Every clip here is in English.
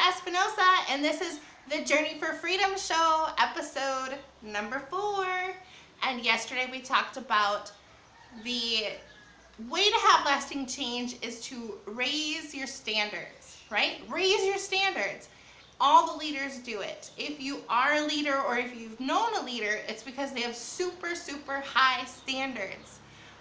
Espinosa, and this is the Journey for Freedom show, episode number 4. And yesterday we talked about the way to have lasting change is to raise your standards, right? Raise your standards. All the leaders do it. If you are a leader or if you've known a leader, it's because they have super, super high standards.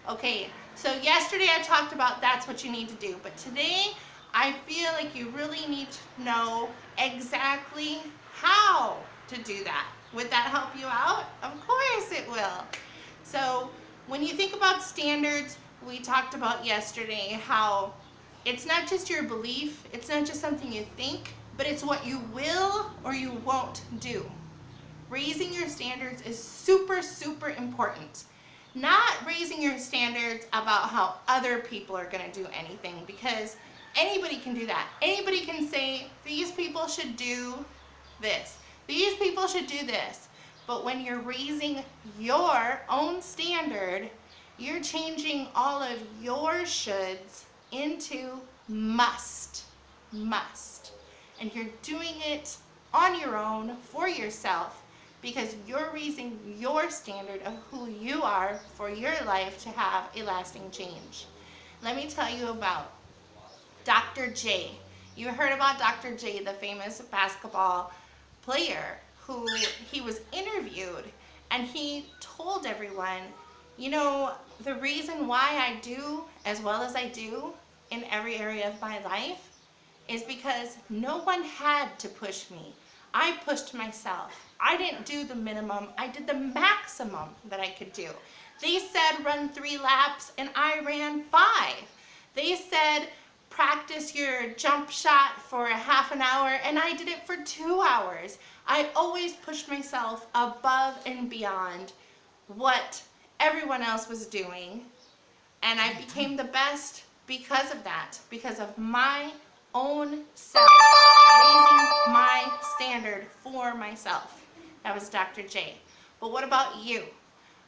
Okay, so yesterday I talked about that's what you need to do, but today I feel like you really need to know exactly how to do that. Would that help you out? Of course it will. So when you think about standards, we talked about yesterday how it's not just your belief, it's not just something you think, but it's what you will or you won't do. Raising your standards is super, super important. Not raising your standards about how other people are going to do anything, because anybody can do that. Anybody can say, these people should do this. These people should do this. But when you're raising your own standard, you're changing all of your shoulds into must. Must. And you're doing it on your own for yourself, because you're raising your standard of who you are for your life to have a lasting change. Let me tell you about Dr. J. You heard about Dr. J, the famous basketball player, who he was interviewed and he told everyone, you know, the reason why I do as well as I do in every area of my life is because no one had to push me. I pushed myself. I didn't do the minimum, I did the maximum that I could do. They said run 3 laps and I ran 5. They said practice your jump shot for a half an hour and I did it for 2 hours. I always pushed myself above and beyond what everyone else was doing, and I became the best because of that, because of my own self, raising my standard for myself. That was Dr. J. But what about you?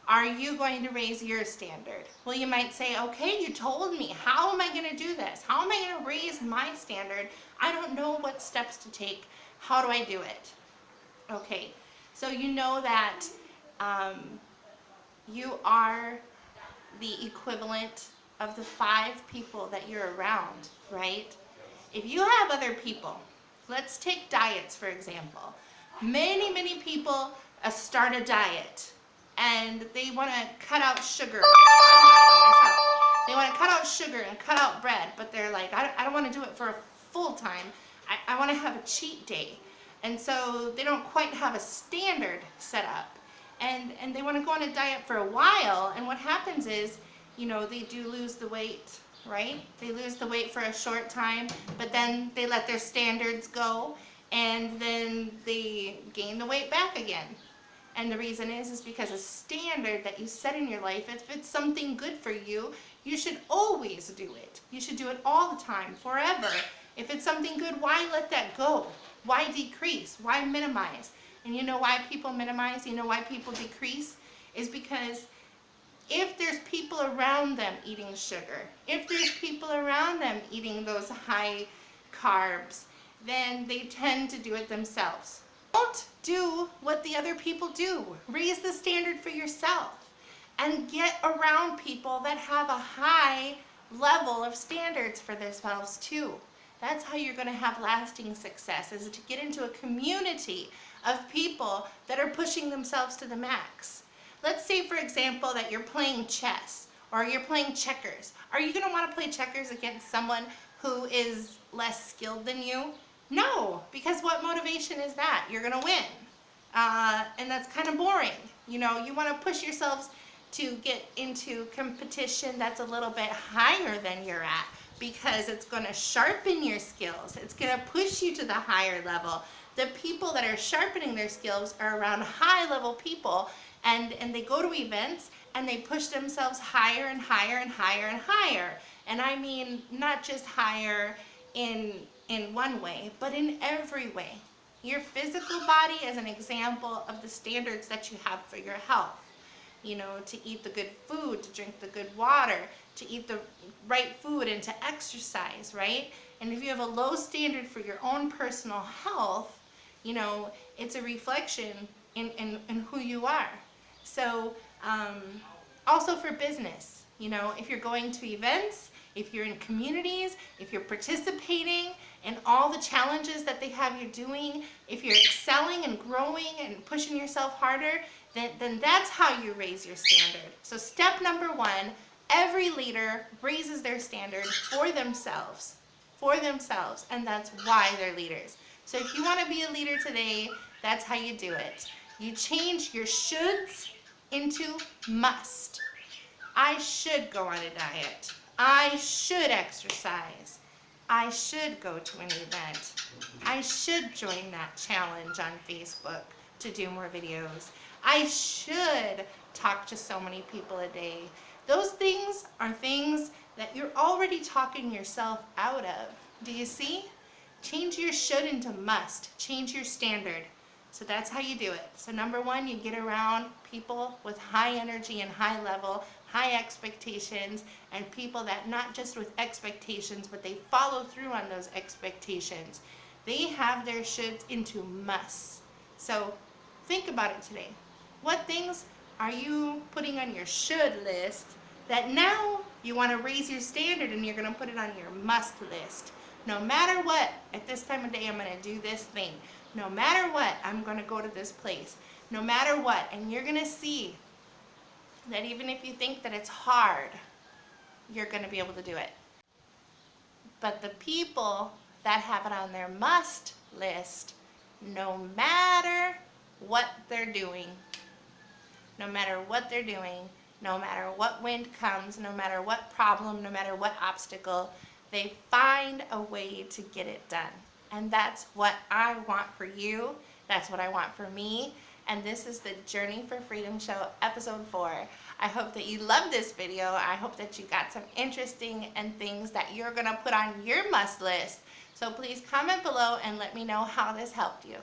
Are you going to raise your standard? Well, you might say, okay, you told me. How am I going to do this? How am I going to raise my standard? I don't know what steps to take. How do I do it? Okay, so you know that you are the equivalent of the 5 people that you're around, right? If you have other people, let's take diets for example. Many people start a diet and they want to cut out sugar. They want to cut out sugar and cut out bread, but they're like, I don't want to do it for a full time. I want to have a cheat day. And so they don't quite have a standard set up. And they want to go on a diet for a while, and what happens is, you know, they do lose the weight, right? They lose the weight for a short time, but then they let their standards go, and then they gain the weight back again. And the reason is because a standard that you set in your life, if it's something good for you, you should always do it. You should do it all the time, forever. If it's something good, why let that go? Why decrease? Why minimize? And you know why people minimize? You know why people decrease? Is because if there's people around them eating sugar, if there's people around them eating those high carbs, then they tend to do it themselves. Don't do what the other people do. Raise the standard for yourself and get around people that have a high level of standards for themselves too. That's how you're going to have lasting success, is to get into a community of people that are pushing themselves to the max. Let's say, for example, that you're playing chess or you're playing checkers. Are you going to want to play checkers against someone who is less skilled than you? No, because what motivation is that? You're going to win. And that's kind of boring. You know, you want to push yourselves to get into competition that's a little bit higher than you're at, because it's going to sharpen your skills. It's going to push you to the higher level. The people that are sharpening their skills are around high level people, and they go to events and they push themselves higher and higher and higher and higher. And I mean not just higher in one way, but in every way. Your physical body is an example of the standards that you have for your health. You know, to eat the good food, to drink the good water, to eat the right food, and to exercise, right? And if you have a low standard for your own personal health, you know, it's a reflection in who you are. So also for business, you know, if you're going to events, if you're in communities, if you're participating in all the challenges that they have you doing, if you're excelling and growing and pushing yourself harder, then that's how you raise your standard. So step number one, every leader raises their standard for themselves, and that's why they're leaders. So if you want to be a leader today, that's how you do it. You change your shoulds into must. I should go on a diet. I should exercise. I should go to an event. I should join that challenge on Facebook to do more videos. I should talk to so many people a day. Those things are things that you're already talking yourself out of. Do you see? Change your should into must. Change your standard. So that's how you do it. So number one, you get around people with high energy and high level, high expectations, and people that not just with expectations, but they follow through on those expectations. They have their shoulds into musts. So think about it today. What things are you putting on your should list that now you want to raise your standard and you're going to put it on your must list? No matter what, at this time of day, I'm going to do this thing. No matter what, I'm going to go to this place. No matter what. And you're going to see that even if you think that it's hard, you're going to be able to do it. But the people that have it on their must list, no matter what they're doing, no matter what they're doing, no matter what wind comes, no matter what problem, no matter what obstacle, they find a way to get it done. And that's what I want for you. That's what I want for me. And this is the Journey for Freedom Show, episode 4. I hope that you loved this video. I hope that you got some interesting and things that you're going to put on your must list. So please comment below and let me know how this helped you.